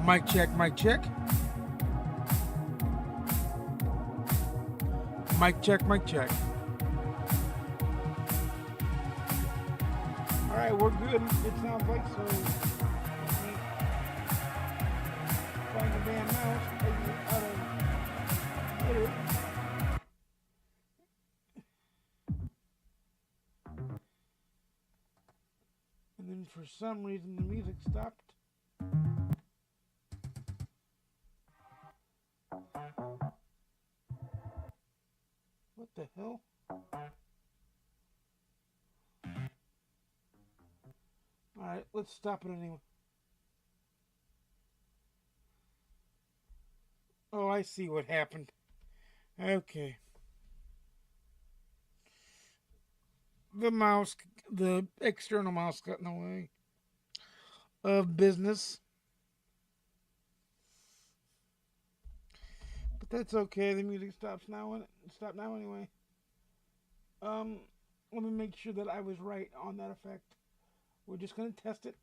Mic check, mic check. Mic check, mic check. Alright, we're good. It sounds like so. Find the damn mouse, take it out of Twitter. And then for some reason the music stopped. What the hell? Alright, let's stop it anyway. Oh, I see what happened. Okay. The external mouse got in the way of business. But that's okay. The music stops now. Stop now anyway. Let me make sure that I was right on that effect. We're just gonna test it.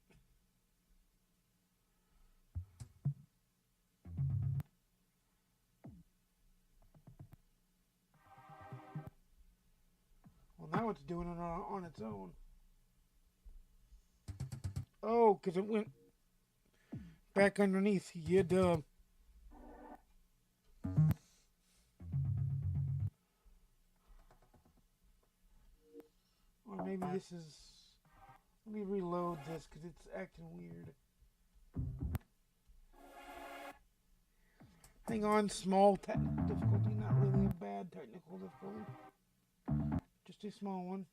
Well, now it's doing it on its own. Oh, because it went back underneath. Yeah, duh. Or maybe this is... Let me reload this because it's acting weird. Hang on, small technical difficulty. Not really a bad technical difficulty. Just a small one.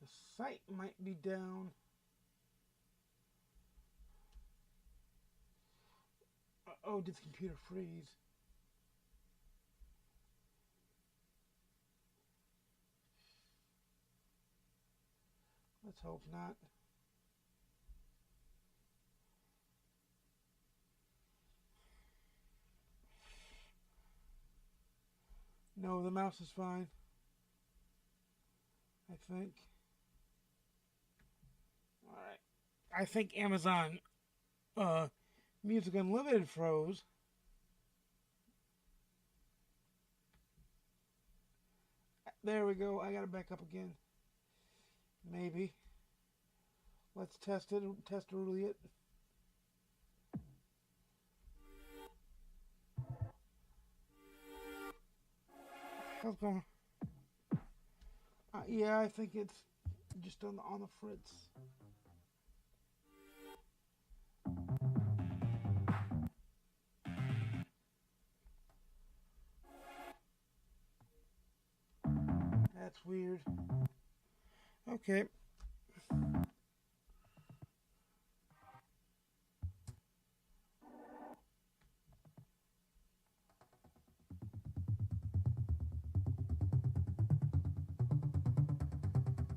The site might be down. Oh, did the computer freeze? Let's hope not. No, the mouse is fine. I think. Alright. I think Amazon Music Unlimited froze. There we go. I got it back up again. Maybe. Let's test it. Test roulette. How's going? Yeah, I think it's just on the fritz. That's weird. Okay.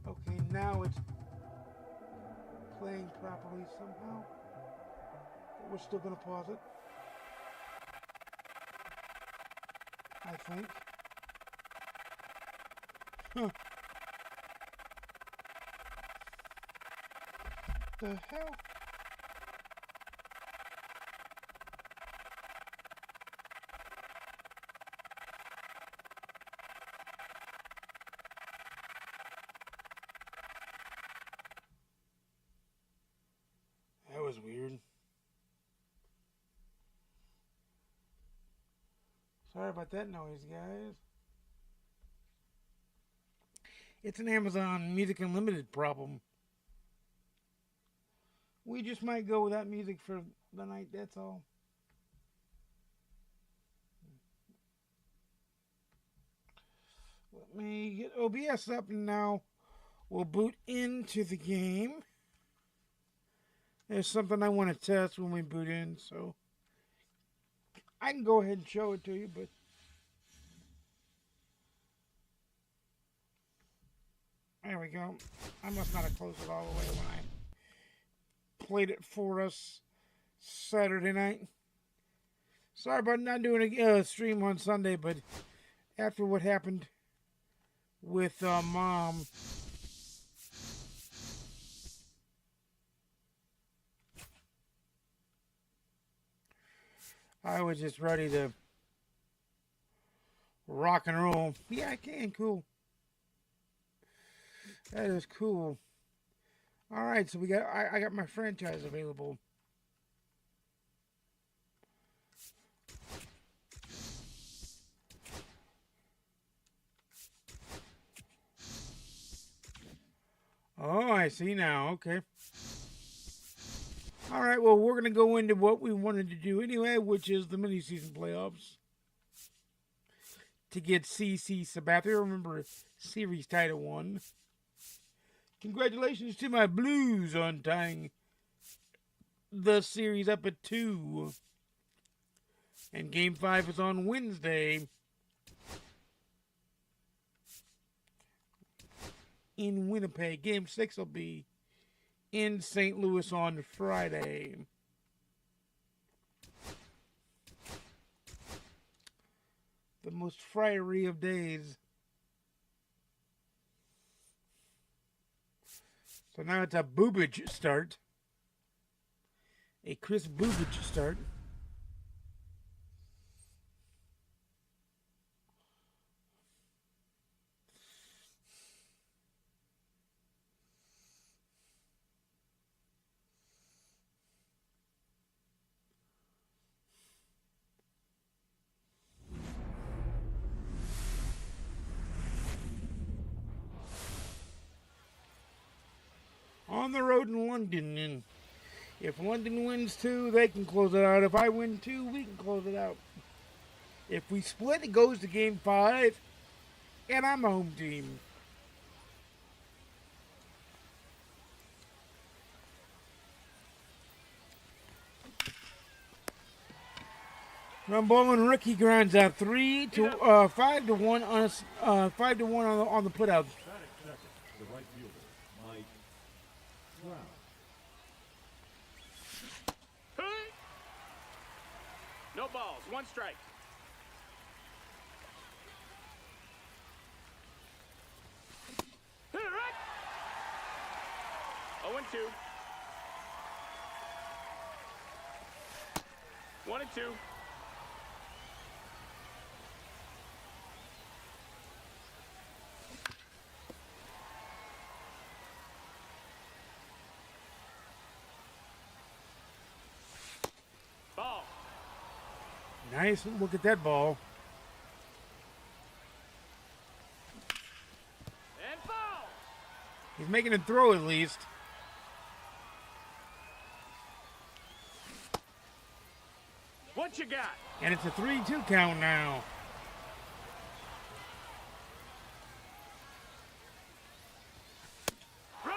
Okay, now it's playing properly somehow. But we're still going to pause it. I think. Huh. The hell? That was weird. Sorry about that noise, guys. It's an Amazon Music Unlimited problem. We just might go without music for the night, that's all. Let me get OBS up and now we'll boot into the game. There's something I want to test when we boot in, so I can go ahead and show it to you, but there we go. I must not have closed it all the way when I played it for us Saturday night. Sorry about not doing a stream on Sunday, but after what happened with Mom. I was just ready to rock and roll. Yeah, I can. Cool. That is cool. All right, so I got my franchise available. Oh, I see now. Okay. All right, well, we're going to go into what we wanted to do anyway, which is the mini-season playoffs. To get CC Sabathia, remember, series title 1. Congratulations to my Blues on tying the series up at 2. And Game 5 is on Wednesday in Winnipeg. Game 6 will be in St. Louis on Friday. The most friery of days. So now it's a Boobage start. A Chris Boobage start. On the road in London, and if London wins 2, they can close it out. If I win 2, we can close it out. If we split, it goes to Game 5, and I'm a home team. Rumble and Ricky grinds out 5 to 1 on 5-1 on the putouts. No balls, 1 strike. Hit it right. 0-2. 1-2. Ball. Nice look at that ball. And ball. He's making a throw at least. What you got? And it's a 3-2 count now. Run.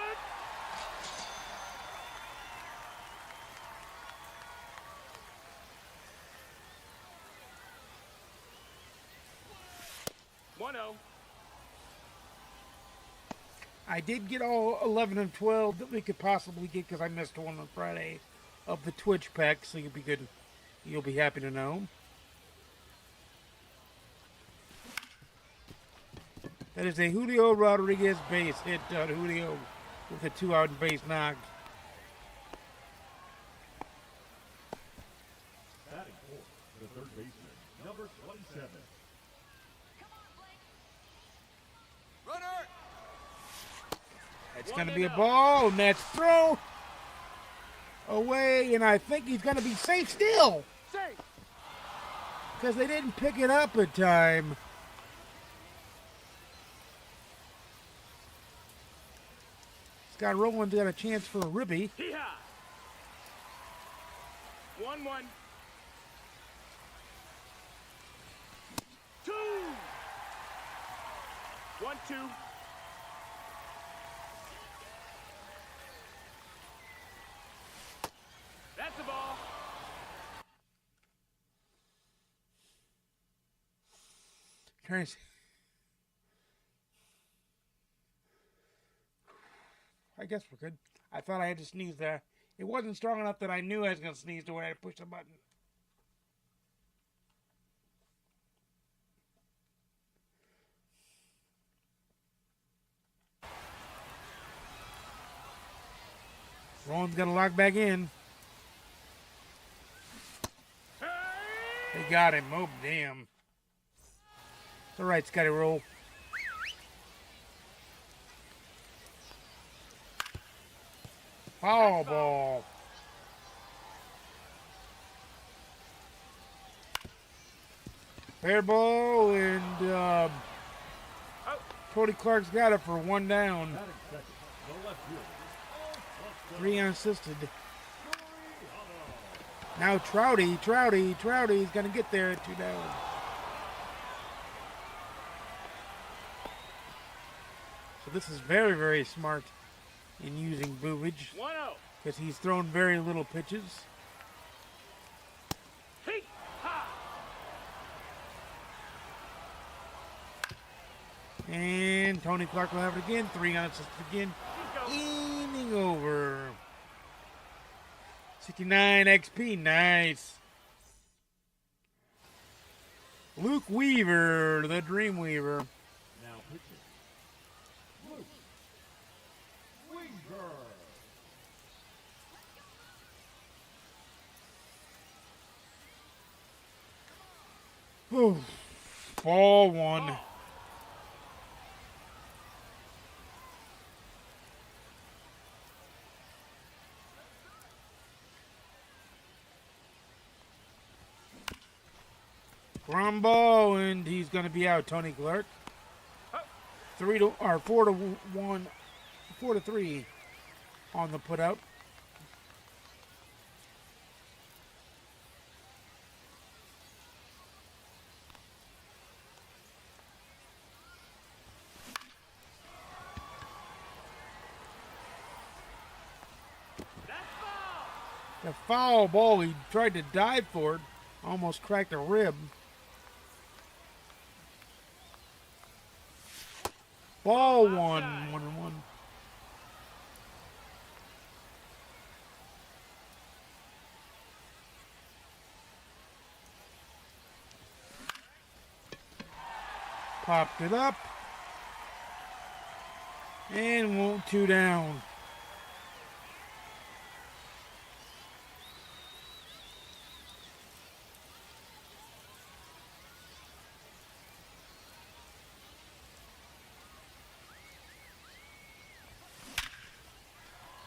One-oh. I did get all 11 and 12 that we could possibly get because I missed one on Friday of the Twitch pack, so you'll be good. You'll be happy to know. That is a Julio Rodriguez base hit. Julio with a 2-out base knock. Batting fourth, the third baseman, number 27. Runner. It's going to be a ball, and that's throw away, and I think he's going to be safe still. Safe. Because they didn't pick it up in time. Scott Rowland's got a chance for a ribby. Hee-haw. 1-1. 2. 1-2. That's the ball. Trying to see. I guess we're good. I thought I had to sneeze there. It wasn't strong enough that I knew I was going to sneeze to where I had to push the button. Rowan's got to lock back in. They got him. Oh, damn. It's all right, Scotty Roll. Foul ball. Fair ball, and Cody Clark's got it for 1 down. 3 unassisted. Now Trouty's going to get there at 2 down. So this is very, very smart in using Boovage 1-0. because he's thrown very little pitches. Hey, ha. And Tony Clark will have it again. 3 unassisted again. Inning over. 69 XP. Nice. Luke Weaver, the Dream Weaver. Now pitching. Luke Weaver. Whew. Ball 1. Ground ball, and he's going to be out. Tony Clark. 4 to 1, 4 to 3 on the putout. The foul ball, he tried to dive for it, almost cracked a rib. Ball 1, 1-1. Popped it up. And won't 2 down.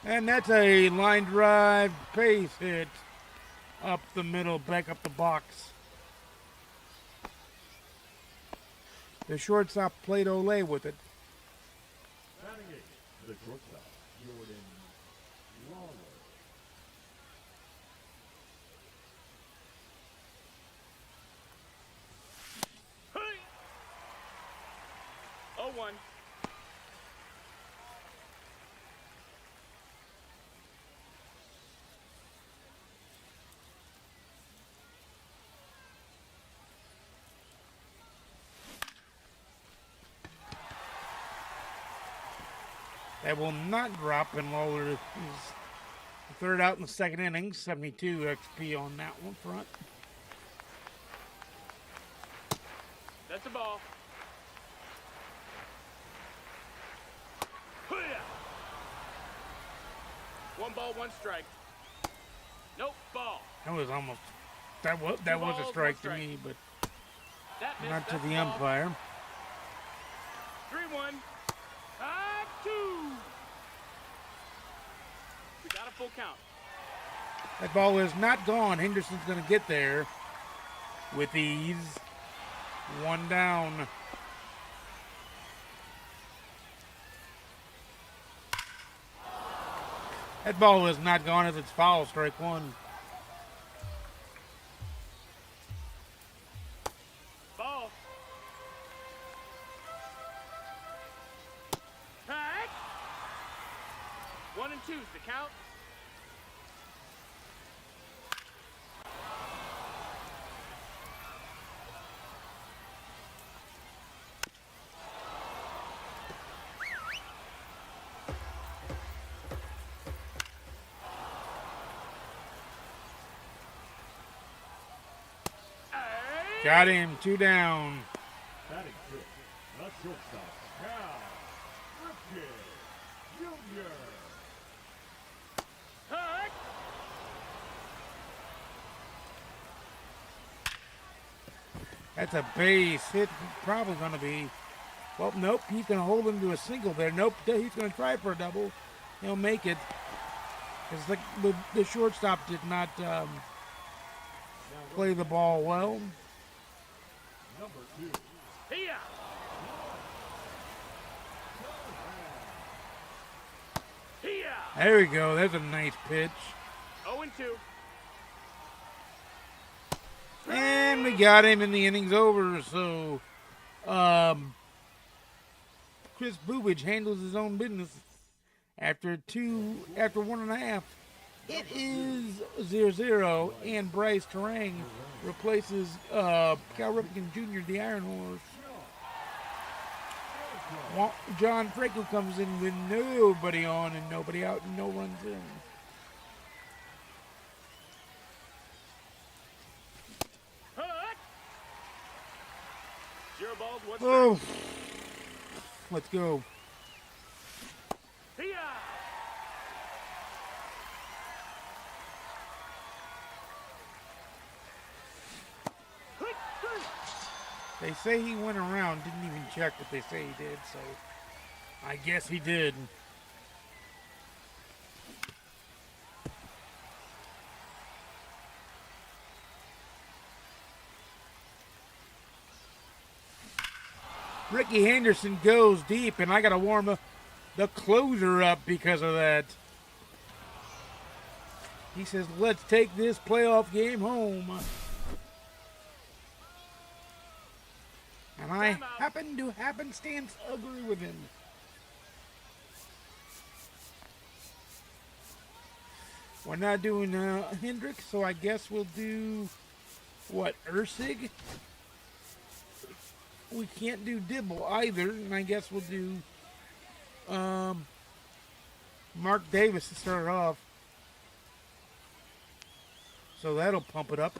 And that's a line drive base hit up the middle, back up the box. The shortstop played Olay with it. Batting 8, the shortstop, Jordan Lawler. Hey. 0-1. That will not drop, and Lawler is the 3rd out in the 2nd inning. 72 XP on that one front. That's a ball. Hoo-yah. 1 ball, 1 strike. Nope, ball. That was almost that was a strike to me, but That missed, not to that's the a ball. umpire. 3-1. 5-2. We got a full count. That ball is not gone. Henderson's going to get there with ease. 1 down. That ball is not gone as it's foul, strike 1. Ball. Pack. 1 and 2's the count. Got him, 2 down. Batting 6, the shortstop, Cal Ripken Jr. That's a base hit. Probably going to be. Well, nope. He's going to hold him to a single there. Nope. He's going to try for a double. He'll make it. It's like the shortstop did not play the ball well. Number 2. Here. Here. There we go. There's a nice pitch. 0-2. And we got him, and the inning's over. So, Chris Bubich handles his own business after 1.5. It is 0-0, and Bryce Terang replaces Cal Ripken Jr., the Iron Horse. John Franco comes in with nobody on and nobody out and no runs in. Zero balls, one Oh, strike. let's go. Here. They say he went around, didn't even check, but they say he did, so I guess he did. Ricky Henderson goes deep, and I got to warm the closer up because of that. He says, let's take this playoff game home. And I happen to happenstance agree with him. We're not doing Hendricks, so I guess we'll do, what, Ursig? We can't do Dibble either, and I guess we'll do Mark Davis to start it off. So that'll pump it up.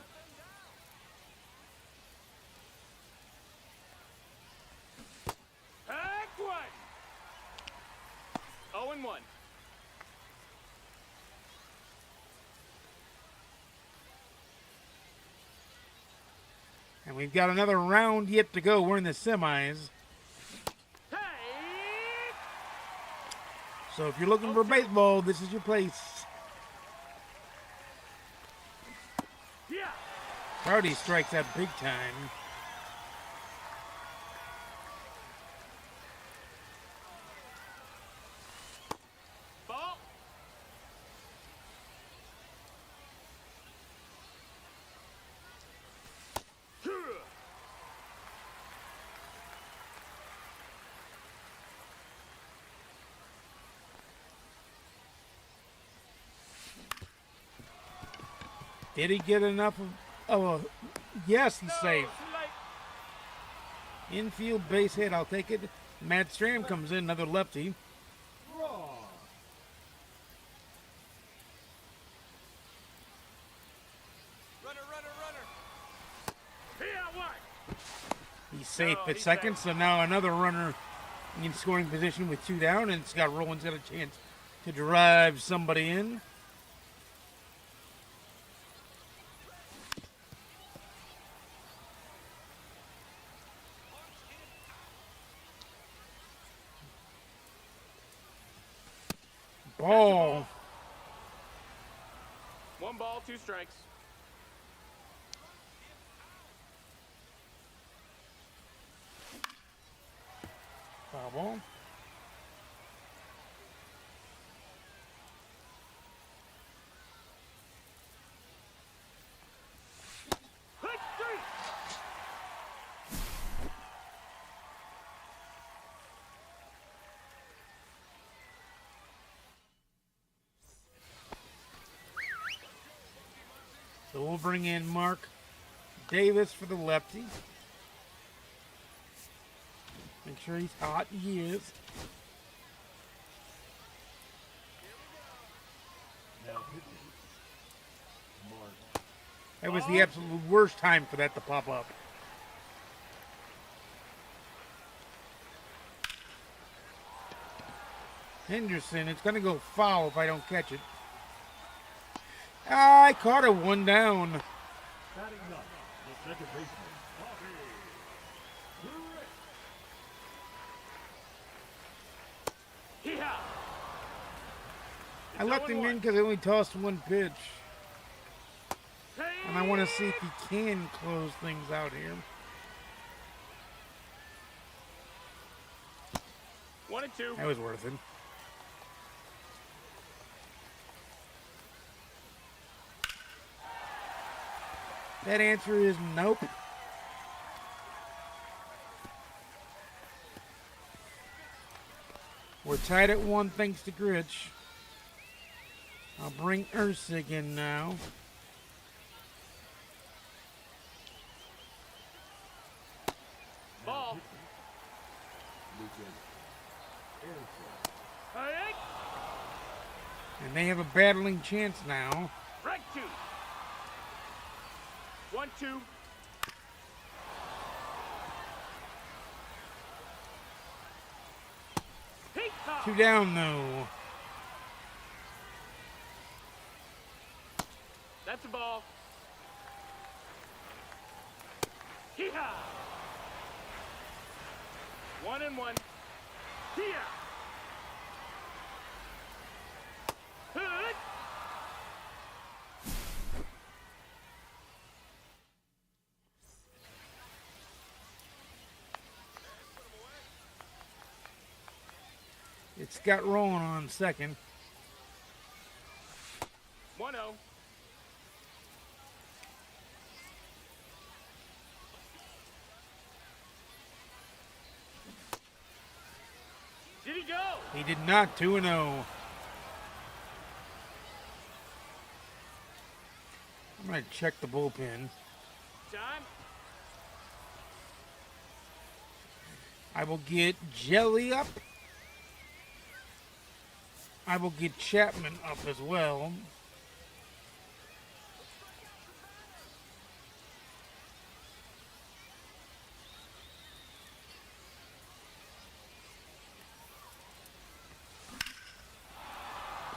Act 1. 0-1. And we've got another round yet to go. We're in the semis. Hey. So if you're looking for baseball, this is your place. Yeah. Hardy strikes that big time. Ball. Did he get enough of a... Yes, he's safe. Infield base hit, I'll take it. Matt Stram comes in, another lefty. Draw. Here, what? He's safe No, at he's second, safe. so now another runner in scoring position with 2 down, and Scott Rowland's got a chance to drive somebody in. Ball. 1 ball, 2 strikes. Foul ball. Hit 3. So we'll bring in Mark Davis for the lefty. Make sure he's hot. He is. Now pitching. Mark. That was the absolute worst time for that to pop up. Henderson, it's going to go foul if I don't catch it. I caught it 1 down. Batting up. second baseman, Bobby Brick. Hee-haw! I left him in because I only tossed one pitch. And I want to see if he can close things out here. 1-2. That was worth it. That answer is nope. We're tied at 1 thanks to Gritch. I'll bring Ursig in now. Ball. Hey, And they have a battling chance now. right 2. 1-2. Hee-haw! 2 down though. That's a ball. Hee-haw! 1-1. Hee-haw! Hood! It's got rolling on second. 1-0. Did he go? He did not. 2-0. I'm going to check the bullpen. Time. I will get Jelly up. I will get Chapman up as well.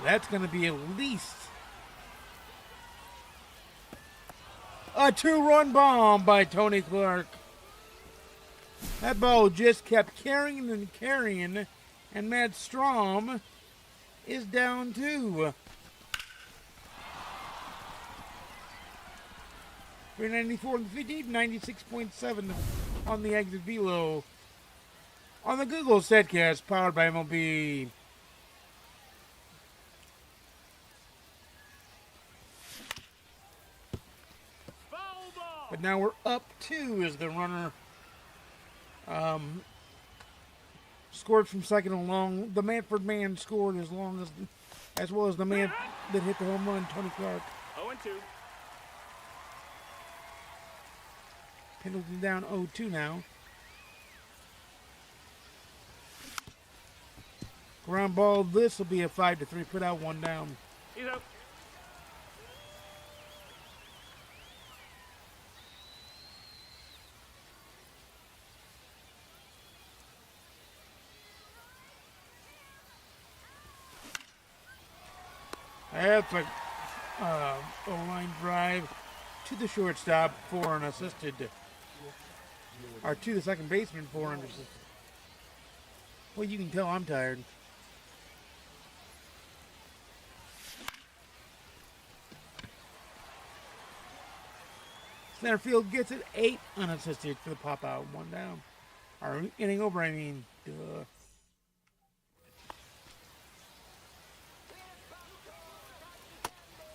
That's going to be at least a 2-run bomb by Tony Clark. That ball just kept carrying and carrying, and Matt Strom is down 2. 394 on the 50, 96.7 on the exit velo. On the Google Setcast, powered by MLB. Foul ball. But now we're up 2 as the runner scored from second along. The Manford man scored as well as the man that hit the home run, Tony Clark. 0-2. Pendleton down 0-2 now. Ground ball, this will be a 5-3. Put out 1 down. He's up. That's a O-line drive to the shortstop for an assisted, or to the second baseman for an assisted. Well, you can tell I'm tired. Center field gets it 8 unassisted for the pop out, 1 down. Or inning over, I mean. Duh.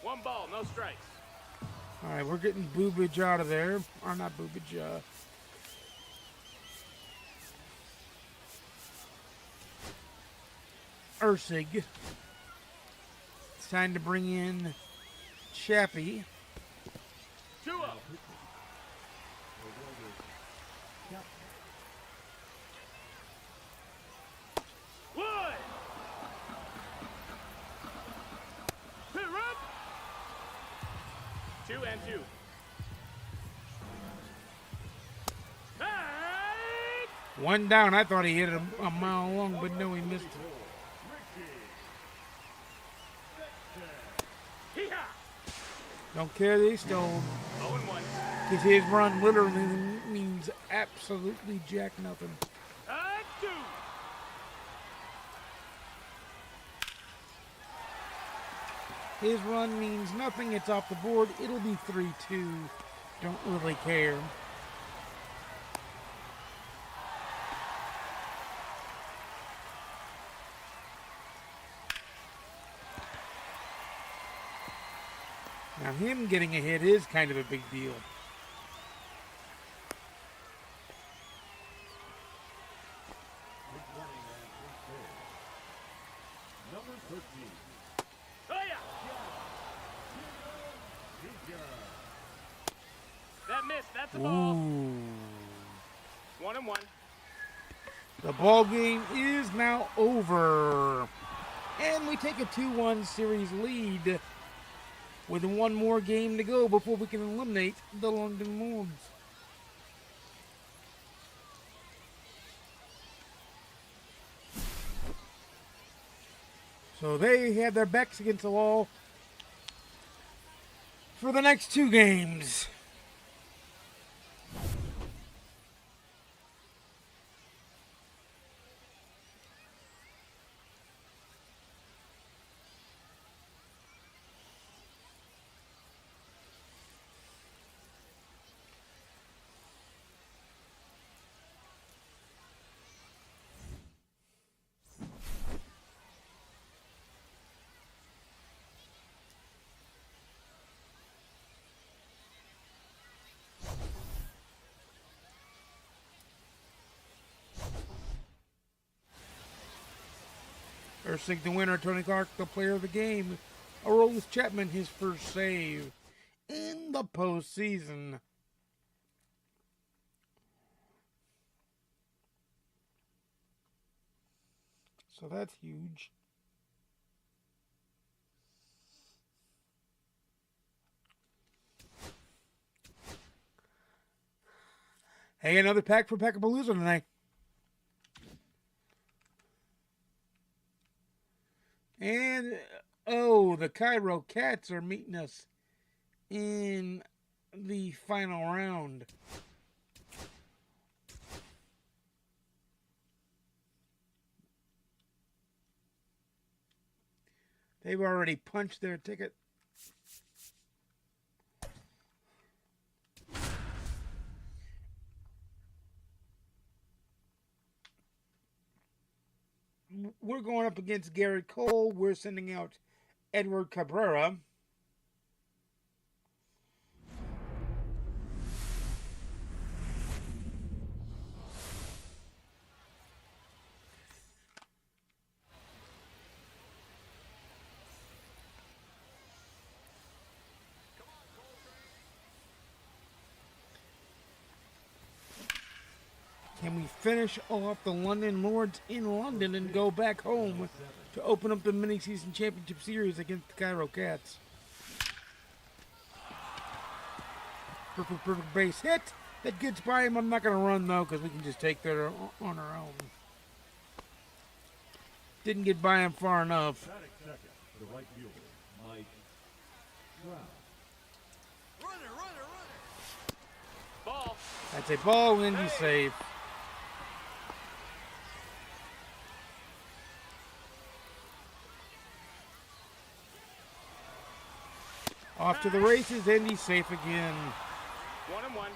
One ball, no strikes. All right, we're getting Boobage out of there. Or not Boobage, Ursig. It's time to bring in Chappie. 2-0. Wood. Hit up. 2-2. Hey! 1 down. I thought he hit it a mile long, but no, he missed it. Hee-haw. Don't care that he stole. 0-1. because his run literally means absolutely jack nothing. 2. His run means nothing. It's off the board. It'll be 3-2. Don't really care. Now, him getting a hit is kind of a big deal. Number 13. Oh, yeah. That missed. That's a ball. Ooh. 1-1. The ball game is now over. And we take a 2-1 series lead with one more game to go before we can eliminate the London Lords. So they have their backs against the wall for the next 2 games. First thing the winner, Tony Clark, the player of the game. Aroldis Chapman, his first save in the postseason. So that's huge. Hey, another pack for Packapalooza tonight. And, oh, the Cairo Cats are meeting us in the final round. They've already punched their ticket. We're going up against Garrett Cole. We're sending out Edward Cabrera. Can we finish off the London Lords in London and go back home to open up the mini-season championship series against the Cairo Cats? Perfect base hit. That gets by him. I'm not going to run, though, because we can just take that on our own. Didn't get by him far enough. Batting second, the right fielder, Mike Trout. Runner. Ball. That's a ball, Lindy save. Off to the races, Indy safe again. 1-1.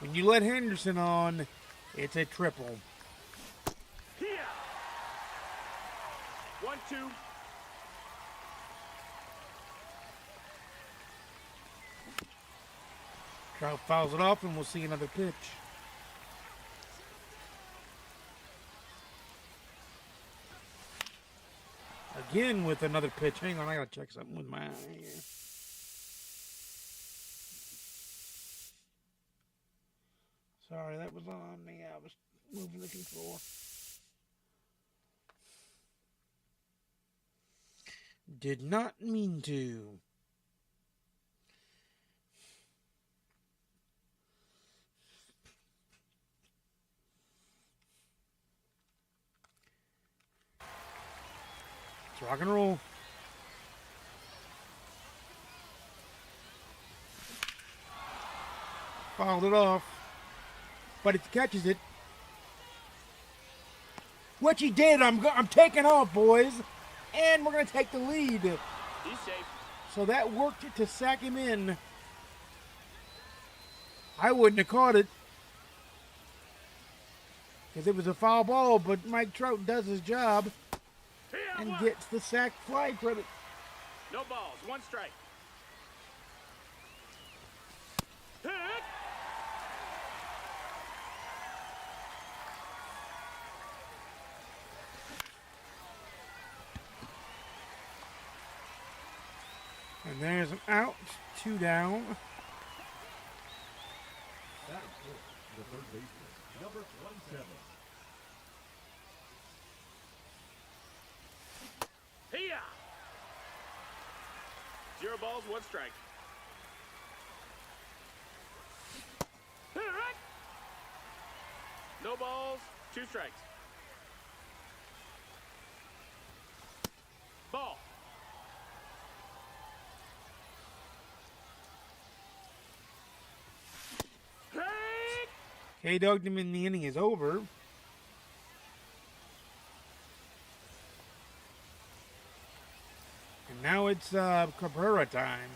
When you let Henderson on, it's a triple. Here. 1-2. Trout fouls it off, and we'll see another pitch. Again with another pitch. Hang on, I gotta check something with my eye here. Sorry, that was on me. I was moving the controller. Did not mean to. Let's rock and roll. Fouled it off. But it catches it. Which he did. I'm taking off, boys. And we're going to take the lead. He's safe. So that worked to sack him in. I wouldn't have caught it. Because it was a foul ball, but Mike Trout does his job and gets the sack fly credit. No balls, 1 strike. Hit! And there's an out, 2 down. That is good. The third baseman, number 27. Hiya! 0 balls, 1 strike. Hit! No balls, 2 strikes. Ball. K-dogged him and the inning is over. And now it's Cabrera time.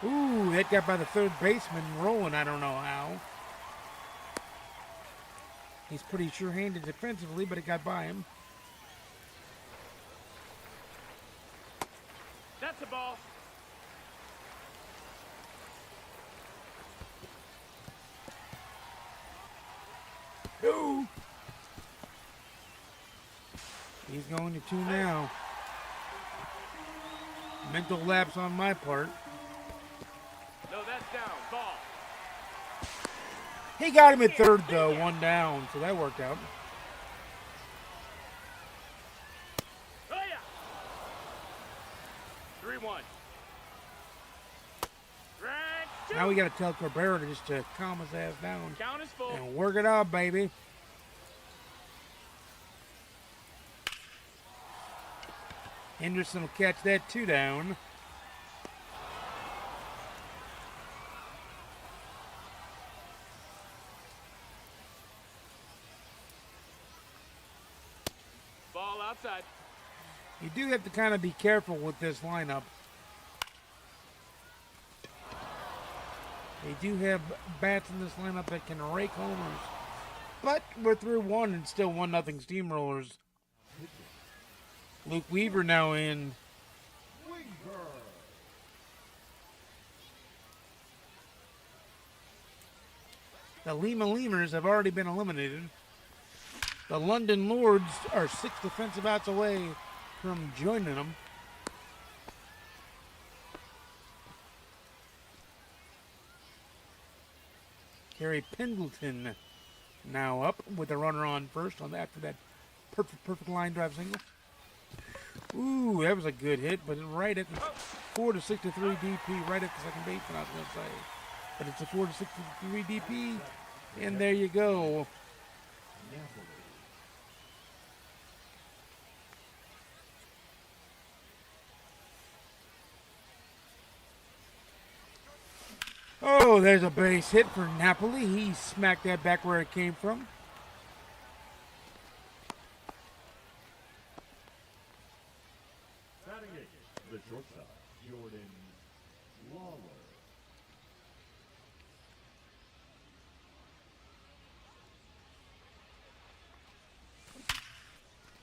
Ooh, that got by the third baseman rolling, I don't know how. He's pretty sure-handed defensively, but it got by him. That's a ball. No. He's going to 2 now. Mental lapse on my part. No, that's down. Ball. He got him at third, though, 1 down, so that worked out. Oh, yeah. 3-1. Now we got to tell Cabrera to calm his ass down Count is full. and work it out, baby. Henderson will catch that 2 down. Ball outside. You do have to kind of be careful with this lineup. They do have bats in this lineup that can rake homers. But we're through 1 and still 1-0 steamrollers. Luke Weaver now in. The Lima Lemurs have already been eliminated. The London Lords are 6 defensive outs away from joining them. Gary Pendleton now up with a runner on first after that perfect line drive single. Ooh, that was a good hit, but right at the 4-6-3 DP, right at the second baseman, I was going to say. But it's a 4-6-3 DP, and there you go. Oh, there's a base hit for Napoli. He smacked that back where it came from. Batting eighth, the shortstop, Jordan Lawler.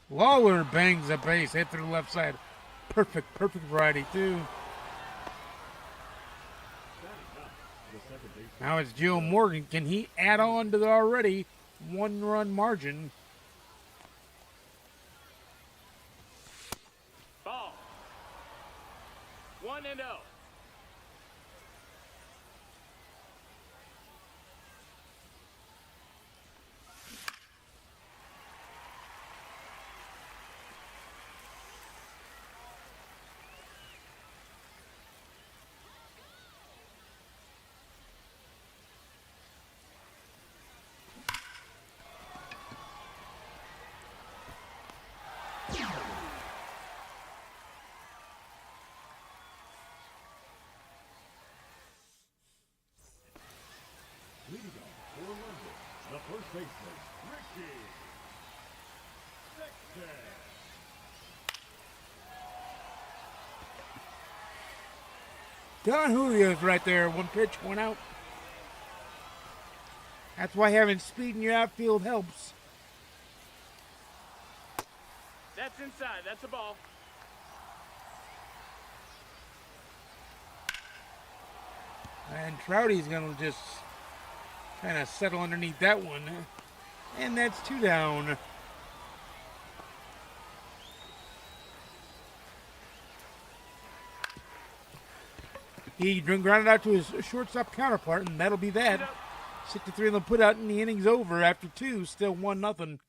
Lawler bangs a base hit to the left side. Perfect variety too. Now it's Joe Morgan. Can he add on to the already 1-run margin? Ball. 1-0. baseman, Ricky Sexton. Don Julio's right there. One pitch, one out. That's why having speed in your outfield helps. That's inside. That's a ball. And Trouty's going to just kind of settle underneath that one. And that's 2 down. He grounded out to his shortstop counterpart, and that'll be that. 6-3 on the put out, and the inning's over after 2. Still 1-0.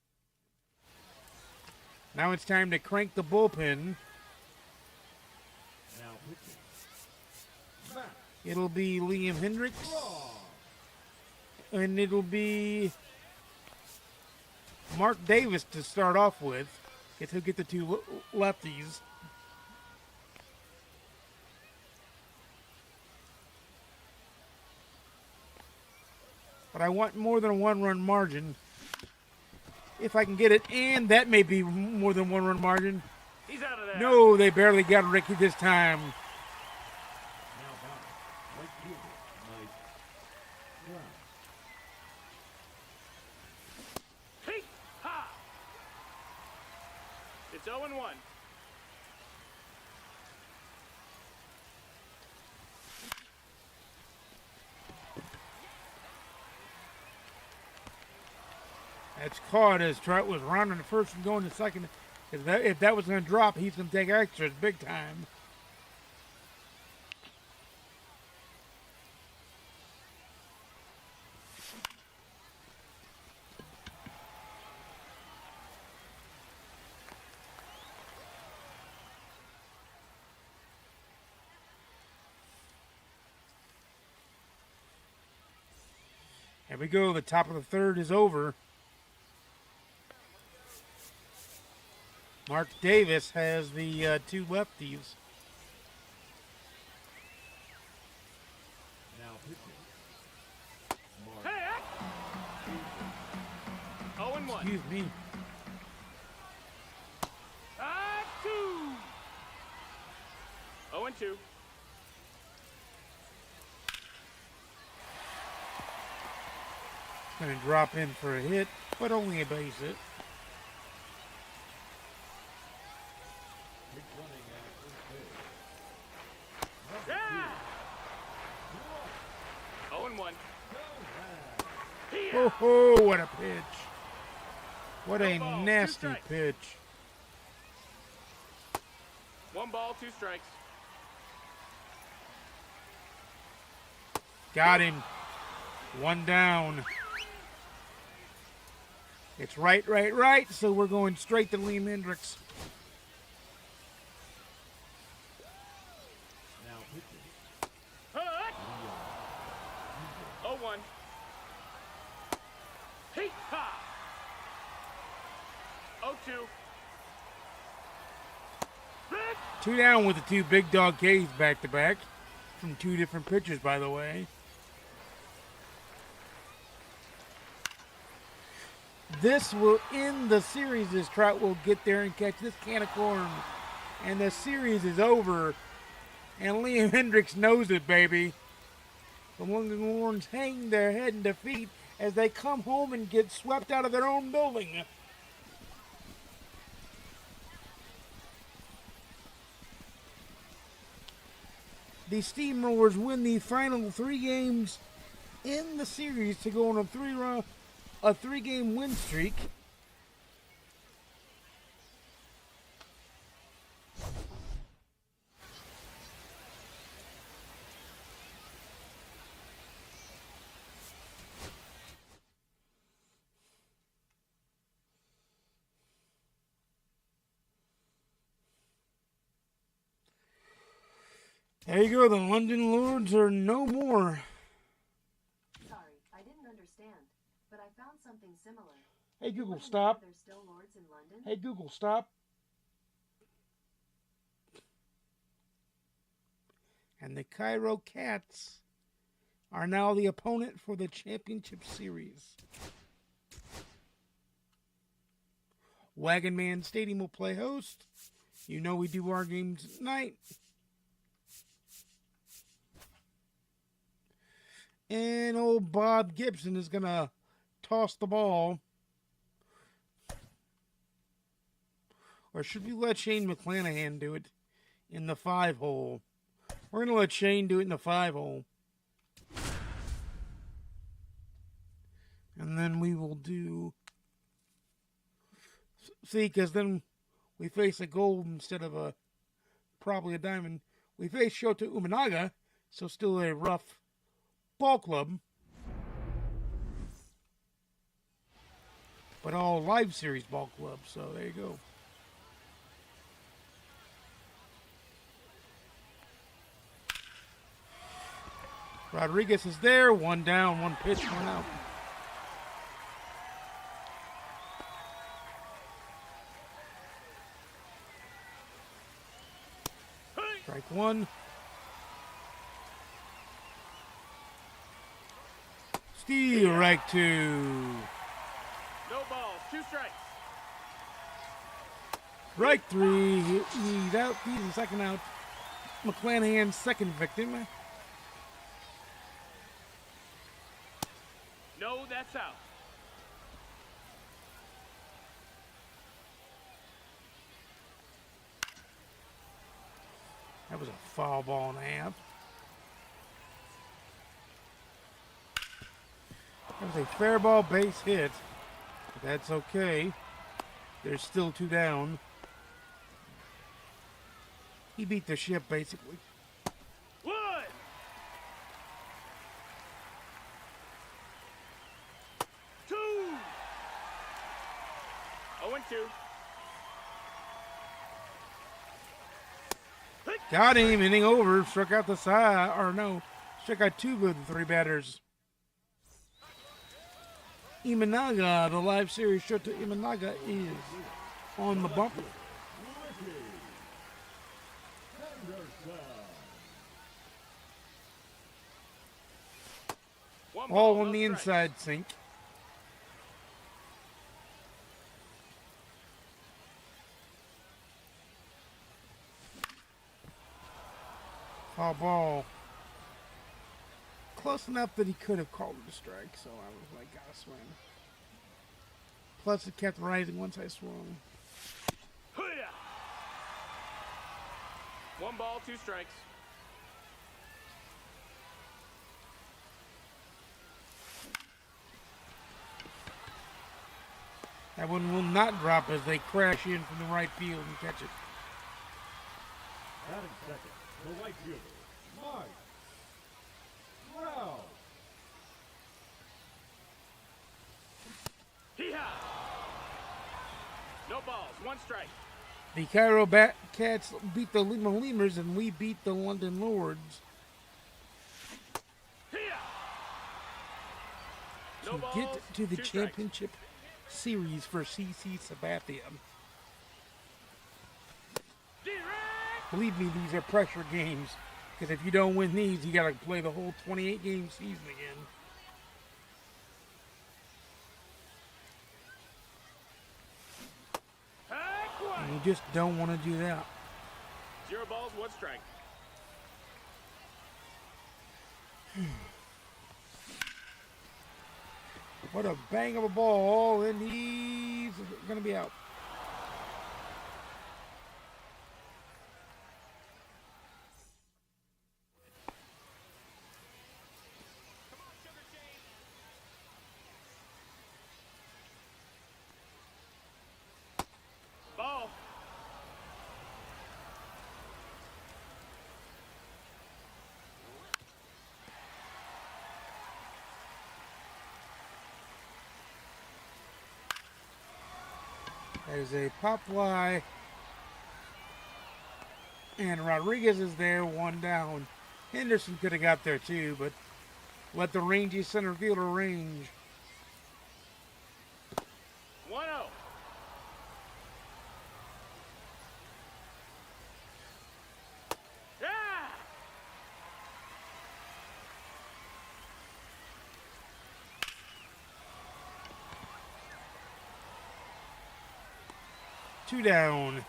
Now it's time to crank the bullpen. Now pitching. Matt It'll be Liam Hendricks, Straw. and it'll be Mark Davis to start off with. He'll get the 2 lefties. But I want more than a 1-run margin. If I can get it, and that may be more than 1-run margin. He's out of there. No, they barely got Ricky this time. Now batting. Right fielder, Mike Brown. Hey, ha! It's 0-1. That's caught as Trout was rounding the first and going to second. If that was going to drop, he's going to take extras big time. Here we go. The top of the third is over. Mark Davis has the 2 lefties. Now pitching. Mark Hey, 0-1. Excuse me. 2. 0-2. Going to drop in for a hit, but only a base hit. Big running at first base. Yeah! 0-1. Oh, ho, what a pitch. What a No ball, 2 nasty strikes. pitch. 1 ball, 2 strikes. Got him. 1 down. It's right. So we're going straight to Liam Hendricks. Now pitching. 0-1. Hey, ha! 0-2. 2 down with the 2 big dog K's back to back from 2 different pitchers, by the way. This will end the series as Trout will get there and catch this can of corn. And the series is over. And Liam Hendricks knows it, baby. The Longhorns hang their head in defeat as they come home and get swept out of their own building. The Steamrollers win the final 3 games in the series to go on a 3-game win streak. There you go, the London Lords are no more. Sorry, I didn't understand, but I found something similar. Hey Google, Wasn't stop. There's still lords in London? Hey Google, stop. And the Cairo Cats are now the opponent for the championship series. Wagon Man Stadium will play host. You know we do our games at night. And old Bob Gibson is going to toss the ball. Or should we let Shane McClanahan do it in the 5-hole? We're going to let Shane do it in the 5-hole. And then we will do... See, because then we face a gold instead of probably a diamond. We face Shota Umanaga, so still a rough ball club. But all live series ball clubs, so there you go. Rodriguez is there, 1 down, 1 pitch, 1 out. Strike 1. Strike 2. No balls, 2 strikes. Strike 3. He's out. He's the second out. McClanahan's second victim. No, that's out. That was a foul ball and a half. That was a fair ball base hit. But that's okay. There's still 2 down. He beat the ship, basically. 1. 2. 0-2. Got him, inning over, struck out the side, or no, struck out 2 good 3 batters. Imanaga, the live series Shota Imanaga is on the bumper. All on the inside sink. Foul ball. Close enough that he could have called it a strike, so I was like, gotta swing. Plus, it kept rising once I swung. 1 ball, 2 strikes. That one will not drop as they crash in from the right field and catch it. Batting second, the right fielder, Mike Brown. Hee-haw! No balls, 1 strike. The Cairo Cats beat the Lima Lemurs and we beat the London Lords No to balls, get to the 2 strikes. championship series for CC Sabathia. Direct! Believe me, these are pressure games because if you don't win these, you got to play the whole 28-game season again. And you just don't want to do that. 0 balls, 1 strike. What a bang of a ball, and he's going to be out. Ball. There's a pop fly. And Rodriguez is there, 1 down. Henderson could have got there too, but let the rangy center fielder range. 1-0. Yeah! 2 down.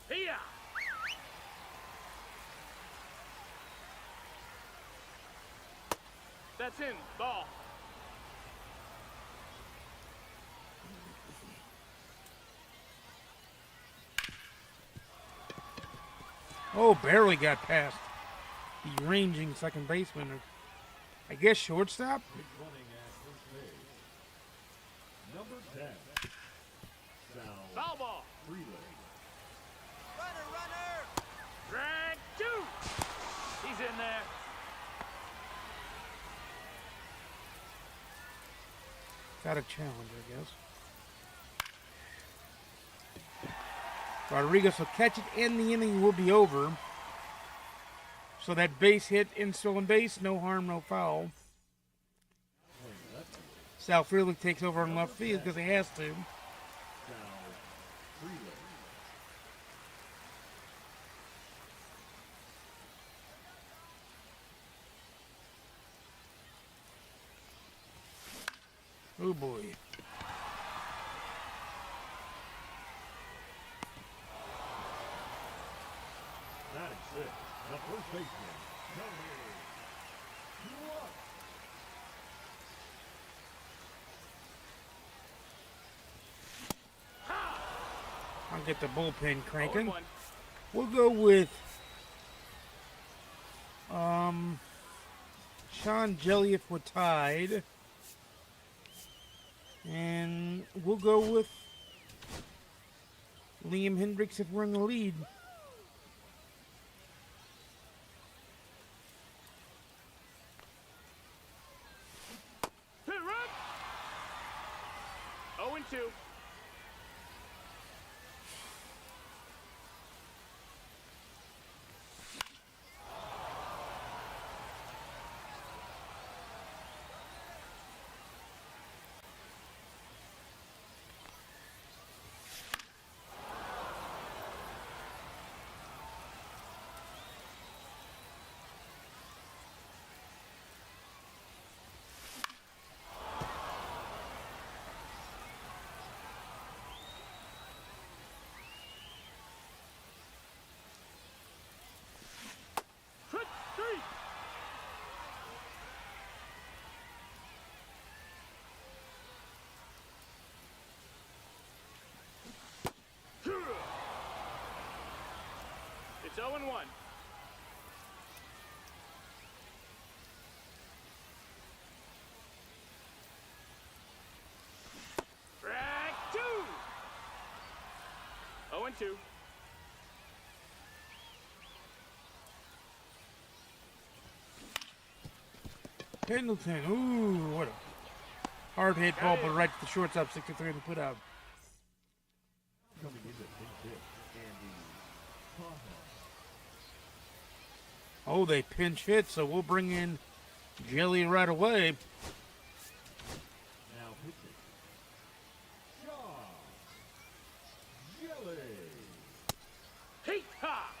Here. That's in. Ball. Oh, barely got past the ranging second baseman. I guess shortstop? Running at first base. Number 10. Sal Foul ball. Freeland. Drag two. He's in there. Got a challenge, I guess. Rodriguez will catch it, and the inning will be over. So that base hit in stolen base, no harm, no foul. Sal Freeland takes over on left field because he has to. Sal Freeland. Oh boy. Batting six. The first baseman. Tony. I'll get the bullpen cranking. 0-1. We'll go with Sean Jelly if we're tied. And we'll go with Liam Hendricks if we're in the lead. Hit run. 0-2. Hit three. It's 0-1. Drag two. 0-2. Pendleton, ooh, what a hard hit ball, but right to the shortstop, 63 to put out. Coming in to pinch hit. Andy Paha. Oh, they pinch hit, so we'll bring in Jelly right away. Now pitching. Shaw. Jelly. Heat ha.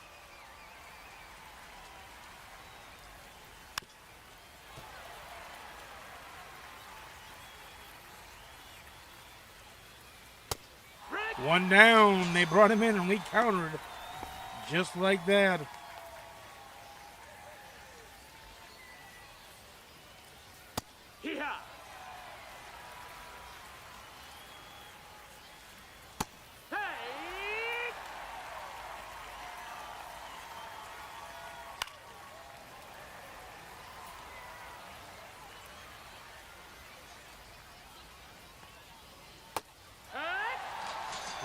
One down, they brought him in and we countered just like that. Hee-ha. Hey!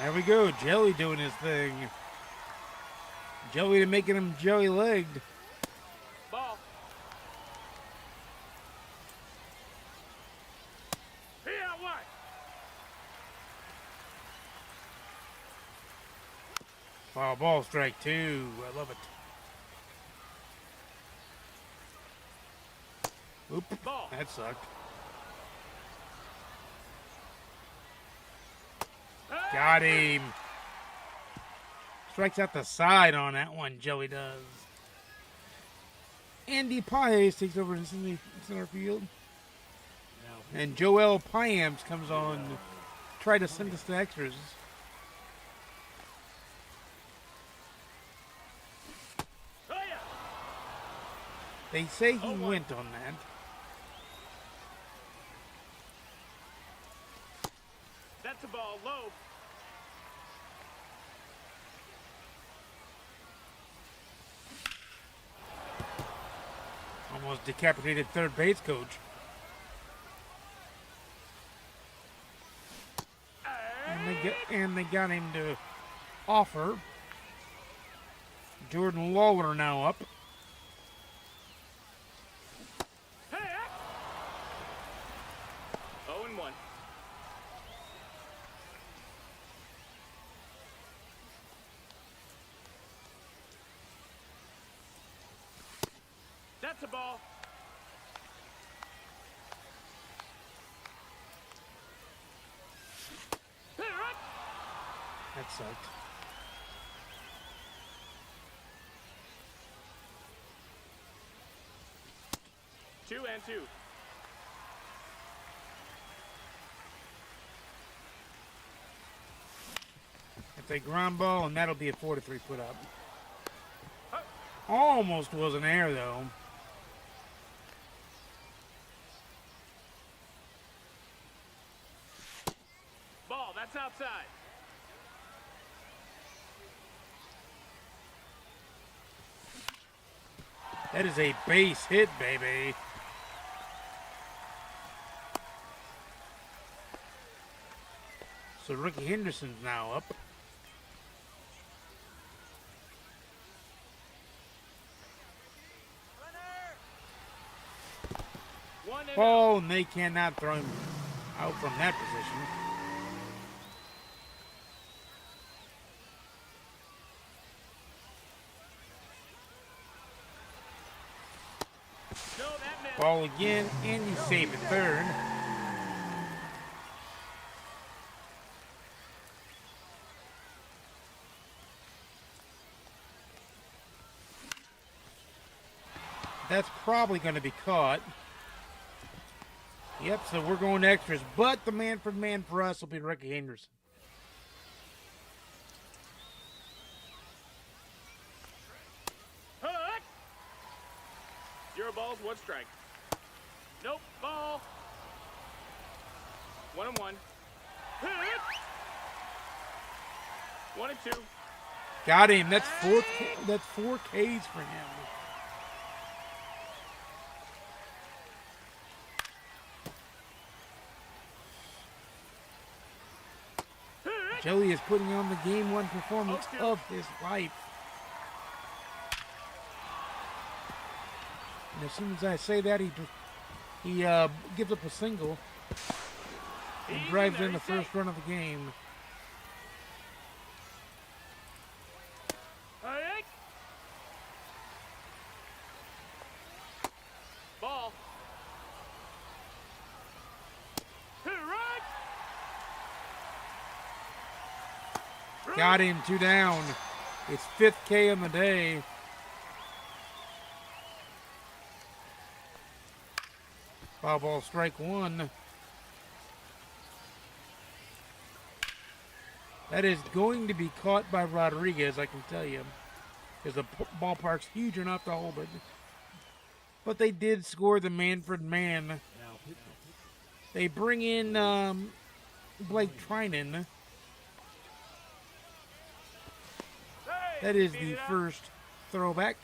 There we go, Jelly doing his thing. Jelly to making him jelly-legged. Ball. Here, what? Foul ball, strike two. I love it. Oop, Ball. that sucked. Got him. Strikes out the side on that one, Jelly does. Andy Paez takes over in center field. And Joel Piams comes on to try to send us to extras. Oh, yeah. They say he 0-1. went on that. That's a ball low. Almost decapitated third base coach. And they got him to offer. Jordan Lawler now up. Hey, 0-1. That's a ball. Hey, right. That sucked. Two and two. It's a ground ball, and that'll be a 4-3 put up. Almost was an error, though. Ball, that's outside. That is a base hit, baby. So Ricky Henderson's now up. One and Oh, and they cannot throw him out from that position. no, that missed. Ball again, and you save it third. That's probably going to be caught. Yep, so we're going to extras. But the man for us will be Ricky Henderson. Hut. Zero balls, one strike. Nope, ball. 1-1. Hut. 1-2. Got him. That's four Ks for him. Joey is putting on the game one performance of his life. And as soon as I say that, he gives up a single and drives in the first run of the game. Ball. Got him, 2 down. It's 5th K on the day. Foul ball, strike 1. That is going to be caught by Rodriguez, I can tell you. Because the ballpark's huge enough to hold it. But they did score the Manfred man. They bring in Blake Trinan. That is the first throwback,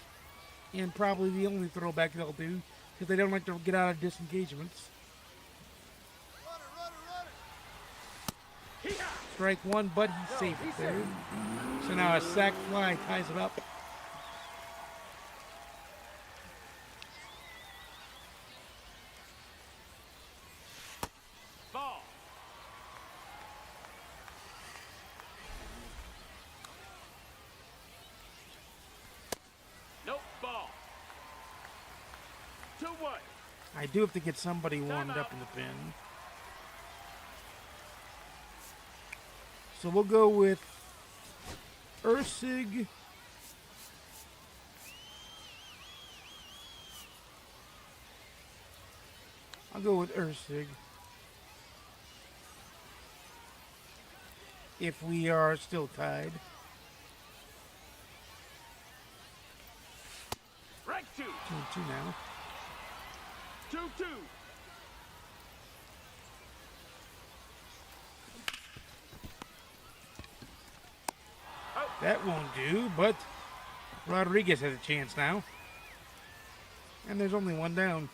and probably the only throwback they'll do, because they don't like to get out of disengagements. Strike 1, but he saved it there. So now a sac fly ties it up. Ball. Nope, ball. 2-1. I do have to get somebody warmed up in the pen. So we'll go with Ursig. I'll go with Ursig. if we are still tied. Strike 2. 2-2 now. 2-2. That won't do, but Rodriguez has a chance now. And there's only one down.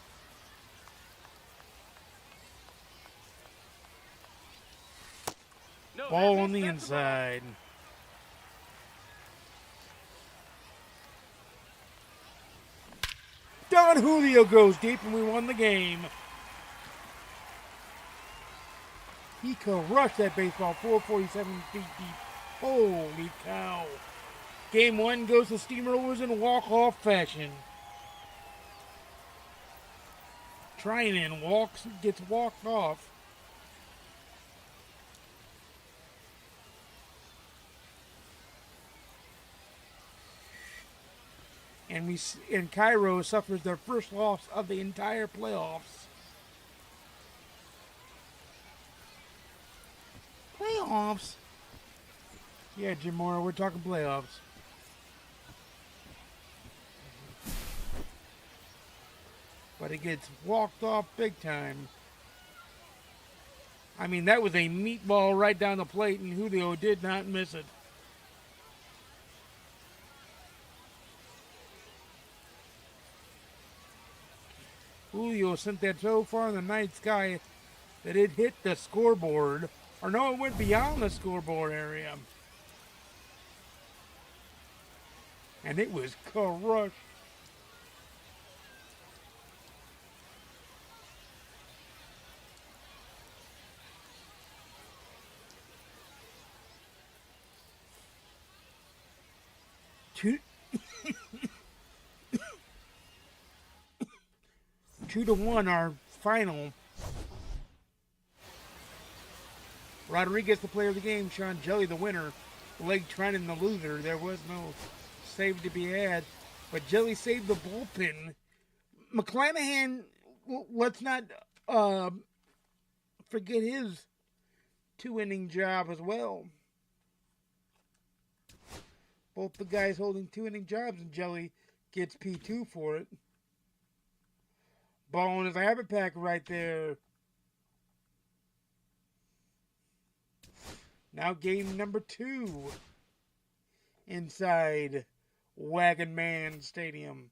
No, Ball that on the missed. That's a ball. inside. Don Julio goes deep and we won the game. He crushed that baseball 447 feet deep. Holy cow. Game 1 goes to Steamrollers in walk-off fashion. Trinan gets walked off. And Cairo suffers their first loss of the entire playoffs. Playoffs? Yeah, Jim Moore, we're talking playoffs. But it gets walked off big time. I mean, that was a meatball right down the plate, and Julio did not miss it. Julio sent that so far in the night sky that it hit the scoreboard. Or no, it went beyond the scoreboard area. And it was crushed. Two, 2-1 our final. Rodriguez the player of the game, Sean Jelly the winner, Blake Trinan the loser. There was no save to be had, but Jelly saved the bullpen. McClanahan, let's not forget his 2-inning job as well. Both the guys holding 2-inning jobs, and Jelly gets P2 for it. Ball in his habit pack right there. Now game number 2 inside Wagon Man Stadium.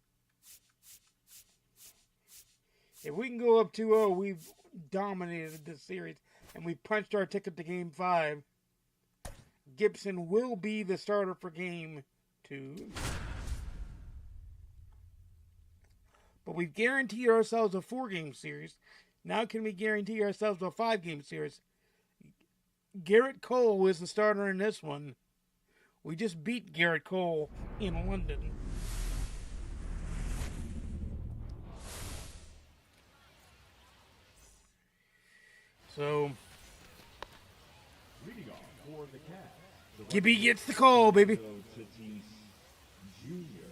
If we can go up 2-0, we've dominated this series, and we've punched our ticket to game 5. Gibson will be the starter for game 2. But we've guaranteed ourselves a 4-game series. Now can we guarantee ourselves a 5-game series? Garrett Cole is the starter in this one. We just beat Garrett Cole in London. So, Leading off for the Cavs, the Gibby gets the call, baby. Tatis Jr.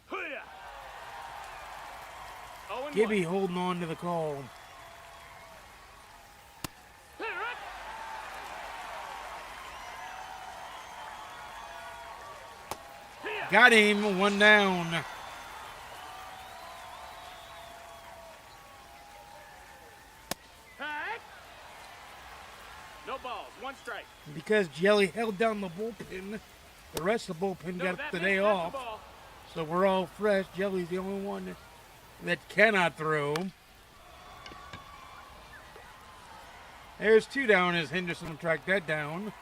Hoo-yah! 0-1. Gibby holding on to the call. Hey, right. Here. Got him, 1 down. Hey. No balls, 1 strike. Because Jelly held down the bullpen, the rest of the bullpen No, got that the missed. day That's a off. ball. So we're all fresh. Jelly's the only one that cannot throw. There's 2 down as Henderson will track that down.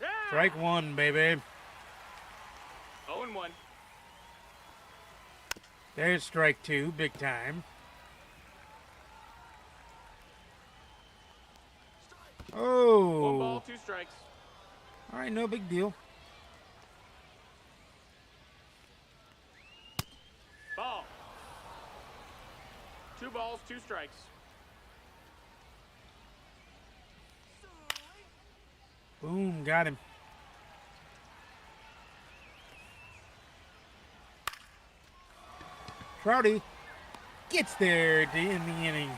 Yeah. Strike 1, baby. 0-1. There's strike 2, big time. One Oh. ball, 2 strikes. All right, no big deal. Ball. 2 balls, 2 strikes. Boom, got him. Crowdy gets there to end the inning.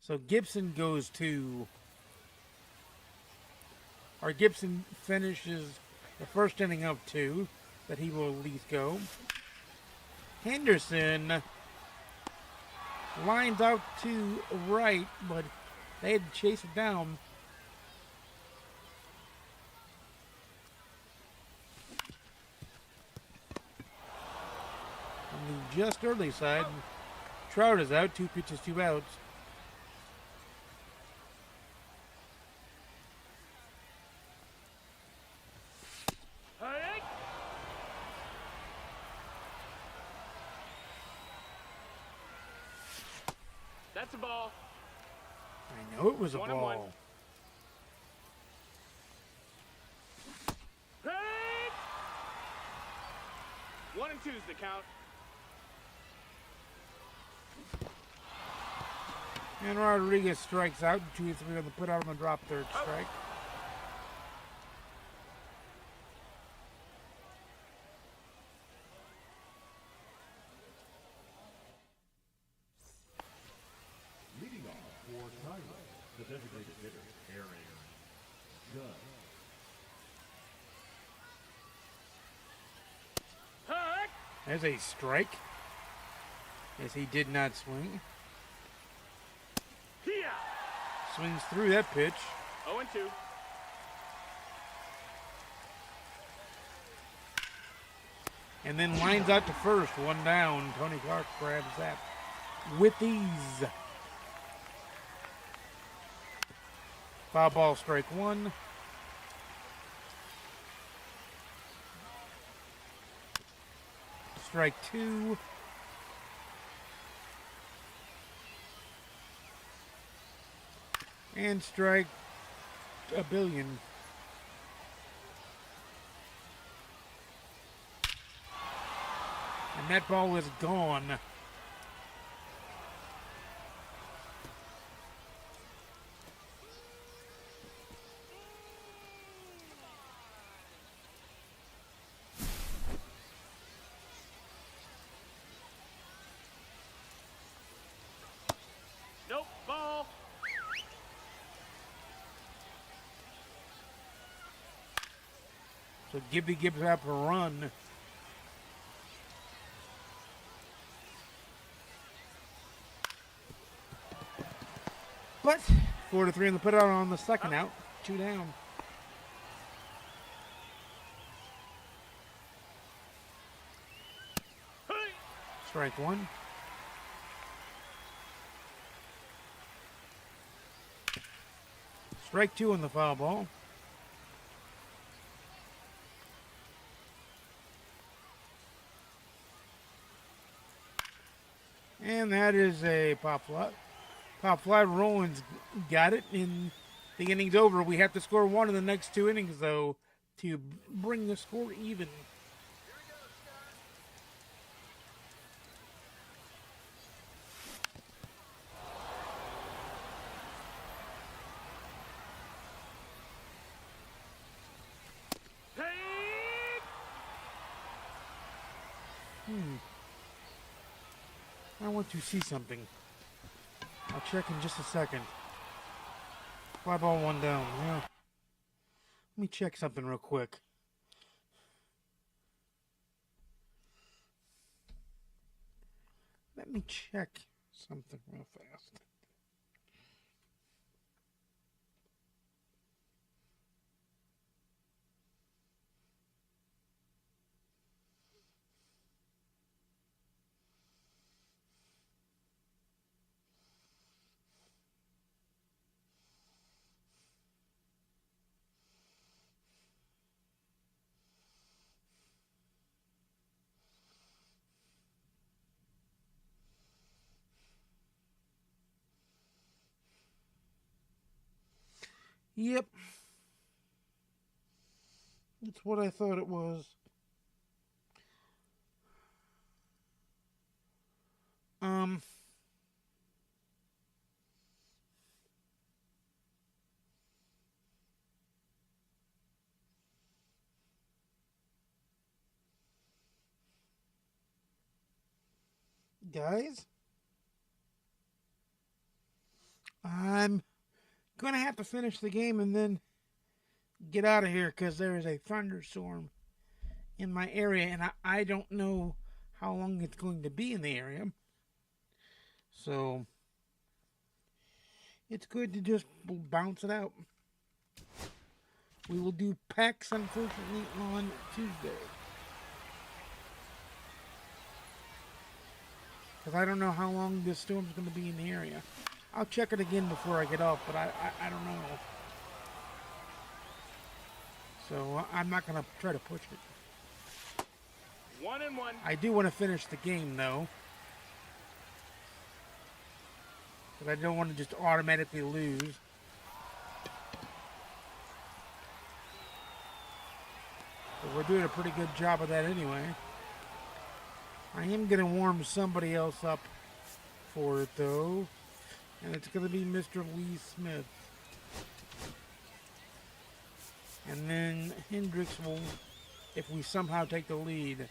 So Gibson goes to, or Gibson finishes the first inning of 2 that he will at least go. Henderson lines out to right, but they had to chase it down. On the just early side, Trout is out, 2 pitches, 2 outs. Hey! That's a ball. I know it was a 1-1. ball. Hey! 1-2's the count. And Rodriguez strikes out. 2-3 on the put out on the drop, third strike. Leading off for Tyler, the designated hitter, Aaron Judge. Hey! There's a strike, as he did not swing. Here! Swings through that pitch. 0-2. And then lines out to first, 1 down. Tony Clark grabs that with ease. Foul ball, strike 1. Strike 2. And strike a billion. And that ball is gone. Nope, ball. So Gibby gives up a run. But 4-3 on the put out on the second out. 2 down. Hey! Strike 1. Strike 2 on the foul ball. And that is a pop fly. Pop fly. Rollins got it, and the inning's over. We have to score 1 in the next 2 innings, though, to bring the score even. Hey! I want to see something. I'll check in just a second. Fly ball, 1 down. Yeah. Let me check something real quick. Let me check something real fast. Yep. That's what I thought it was. Guys, I'm going to have to finish the game and then get out of here because there is a thunderstorm in my area, and I don't know how long it's going to be in the area. So it's good to just bounce it out. We will do PAX, unfortunately, on Tuesday. Because I don't know how long this storm's going to be in the area. I'll check it again before I get off, but I don't know. So I'm not going to try to push it. 1-1. I do want to finish the game, though. Because I don't want to just automatically lose. But we're doing a pretty good job of that anyway. I am going to warm somebody else up for it, though. And it's going to be Mr. Lee Smith. And then Hendricks will, if we somehow take the lead.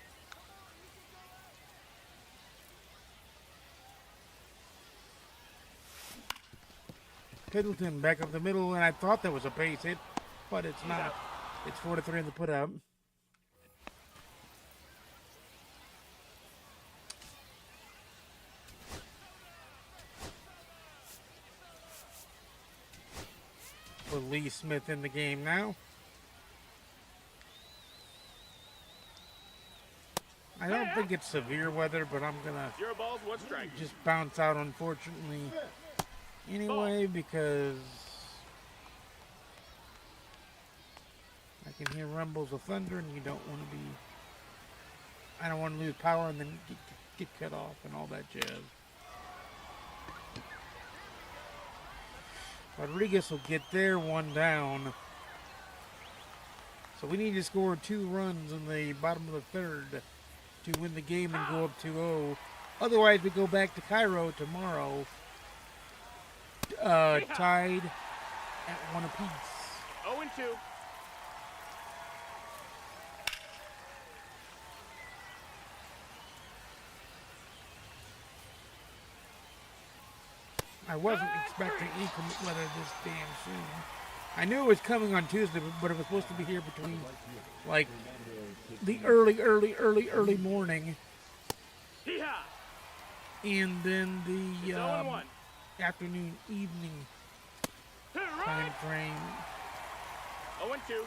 Piddleton back up the middle, and I thought that was a base hit, but it's not. It's 4-3 in the put up. With Lee Smith in the game now. I don't think it's severe weather, but I'm gonna 0 balls, 1 strike. just bounce out, unfortunately, anyway, because I can hear rumbles of thunder, and you don't want to be. I don't want to lose power and then get cut off and all that jazz. Rodriguez will get there, 1 down. So we need to score 2 runs in the bottom of the 3rd to win the game and go up 2-0. Otherwise, we go back to Cairo tomorrow, tied at 1 apiece. 0-2. I wasn't expecting inclement weather this damn soon. I knew it was coming on Tuesday, but it was supposed to be here between, like, the early morning Hee-haw. and then the 0-1. afternoon, evening time Right. frame. 0-2.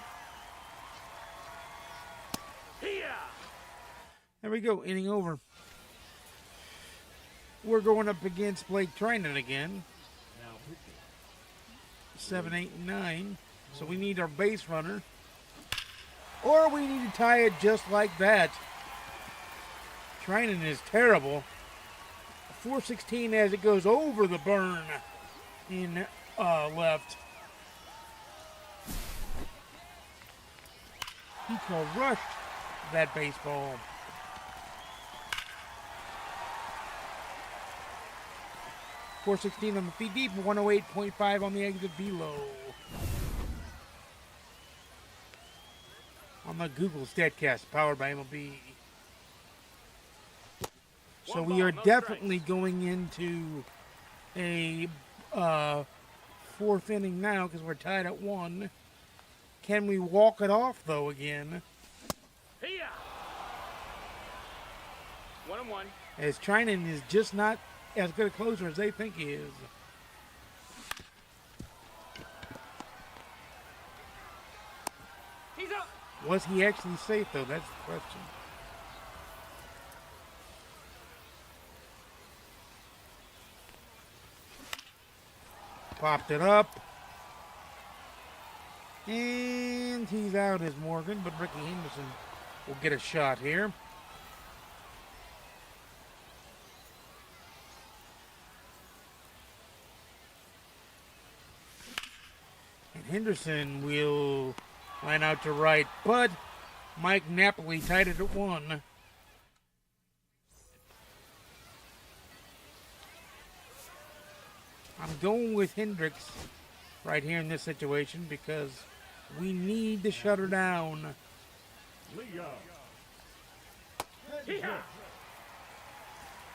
Hee-haw. There we go, inning over. We're going up against Blake Trinan again. 7, 8, and 9. So we need our base runner. Or we need to tie it just like that. Trinan is terrible. 416 as it goes over the burn in left. He crushed that baseball. .416 on the feet deep, 108.5 on the exit below. On the Google StatCast, powered by MLB. So we are definitely going into a 4th inning now because we're tied at 1. Can we walk it off though again? Hee-haw. 1-1. As Trinan is just not as good a closer as they think he is. He's up. Was he actually safe though? That's the question. Popped it up. And he's out as Morgan, but Ricky Henderson will get a shot here. And Henderson will line out to right, but Mike Napoli tied it at 1. I'm going with Hendricks right here in this situation because we need to shut her down. Hee-haw.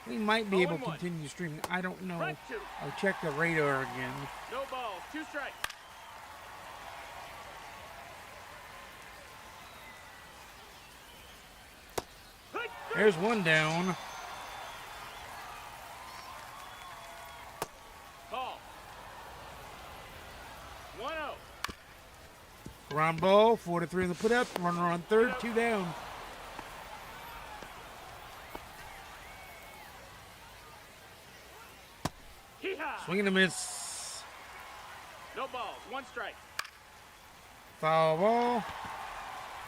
We might be able to 0-1. continue streaming. I don't know. Strike two. I'll check the radar again. No balls. 2 strikes. There's one down. Ball. 1-0. Ground ball, 4-3 in the put up. Runner on third, 2 down. Hee-haw. Swing and a miss. No balls. 1 strike. Foul ball.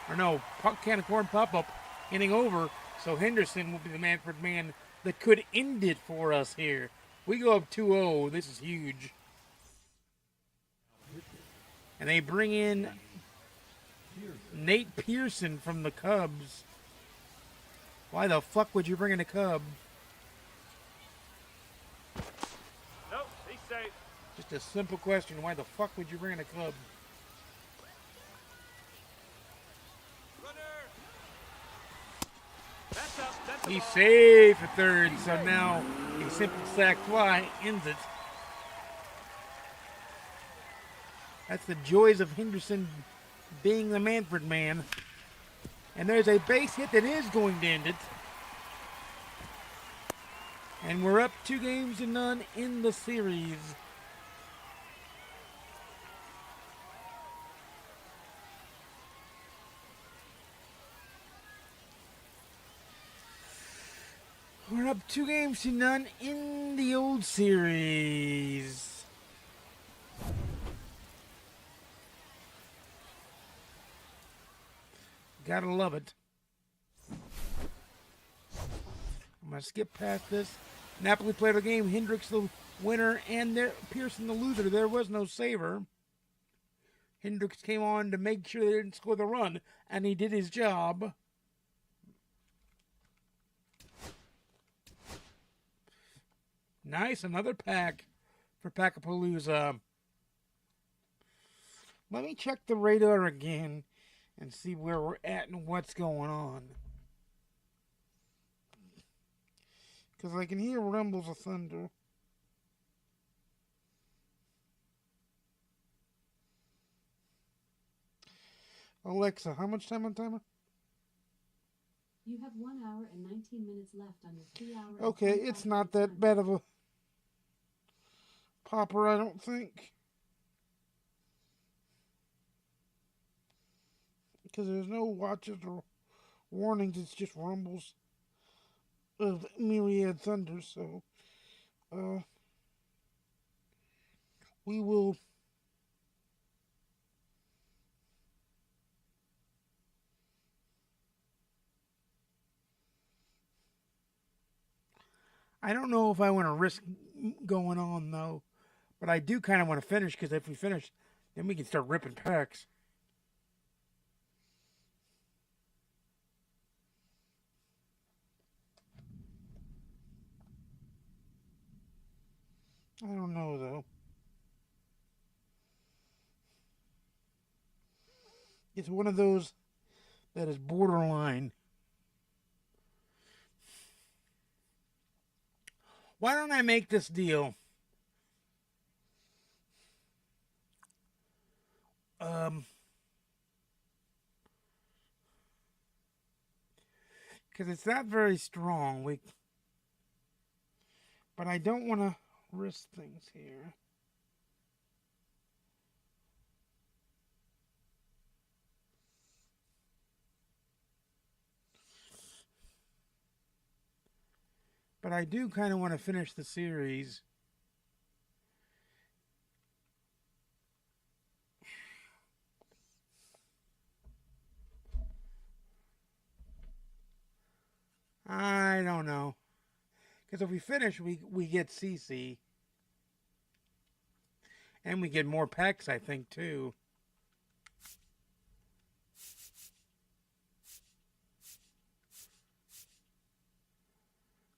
Or no, can of corn pop up, inning over. So Henderson will be the Manfred man that could end it for us here. We go up 2-0. This is huge. And they bring in Nate Pearson from the Cubs. Why the fuck would you bring in a Cub? Nope. He's safe. Just a simple question. Why the fuck would you bring in a Cub? That's up. That's a He's ball. safe at third, so now a simple sac fly ends it. That's the joys of Henderson being the Manfred man. And there's a base hit that is going to end it. And we're up 2-0 in the series. We're up 2-0 in the old series. Gotta love it. I'm going to skip past this. Napoli played the game. Hendricks the winner and Pearson the loser. There was no saver. Hendricks came on to make sure they didn't score the run, and he did his job. Nice, another pack for Packapalooza. Let me check the radar again and see where we're at and what's going on. Because I can hear rumbles of thunder. Alexa, how much time on timer? You have 1 hour and 19 minutes left on your 3-hour. Okay, it's not that bad of a popper, I don't think. Because there's no watches or warnings, it's just rumbles of myriad thunder, so we will I don't know if I want to risk going on though, but I do kind of want to finish, because if we finish, then we can start ripping packs. I don't know, though. It's one of those that is borderline. Why don't I make this deal? Because it's not very strong. But I don't want to risk things here. But I do kind of want to finish the series. I don't know. Because if we finish, we get CC. And we get more packs, I think, too.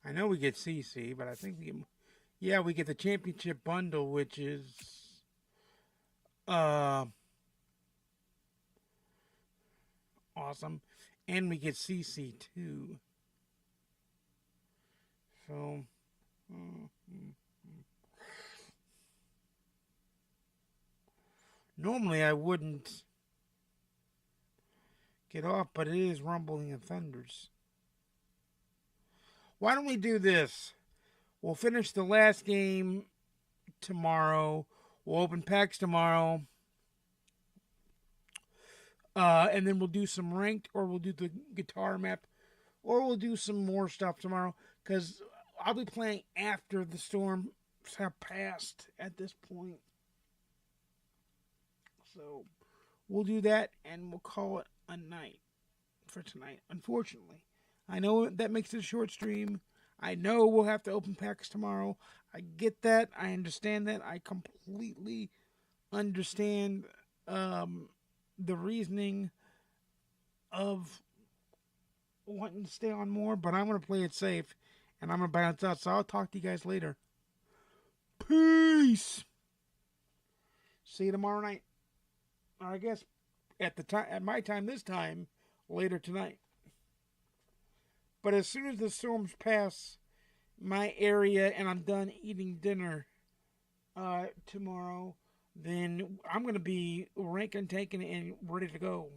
I know we get CC, but I think we get... Yeah, we get the championship bundle, which is... awesome. And we get CC, too. So... Normally I wouldn't get off, but it is rumbling and thunders. Why don't we do this? We'll finish the last game tomorrow. We'll open packs tomorrow. And then we'll do some ranked, or we'll do the guitar map, or we'll do some more stuff tomorrow. Because I'll be playing after the storms have passed at this point. So we'll do that, and we'll call it a night for tonight, unfortunately. I know that makes it a short stream. I know we'll have to open packs tomorrow. I get that. I understand that. I completely understand the reasoning of wanting to stay on more, but I'm going to play it safe, and I'm going to bounce out. So I'll talk to you guys later. Peace. See you tomorrow night. Or I guess at my time this time, later tonight. But as soon as the storms pass my area and I'm done eating dinner tomorrow, then I'm going to be ranking, taking, and ready to go.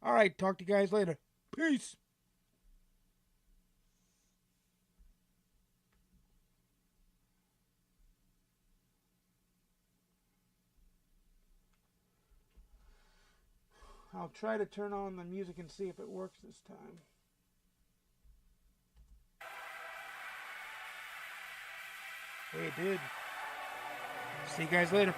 All right, talk to you guys later. Peace. I'll try to turn on the music and see if it works this time. Hey, it did. See you guys later.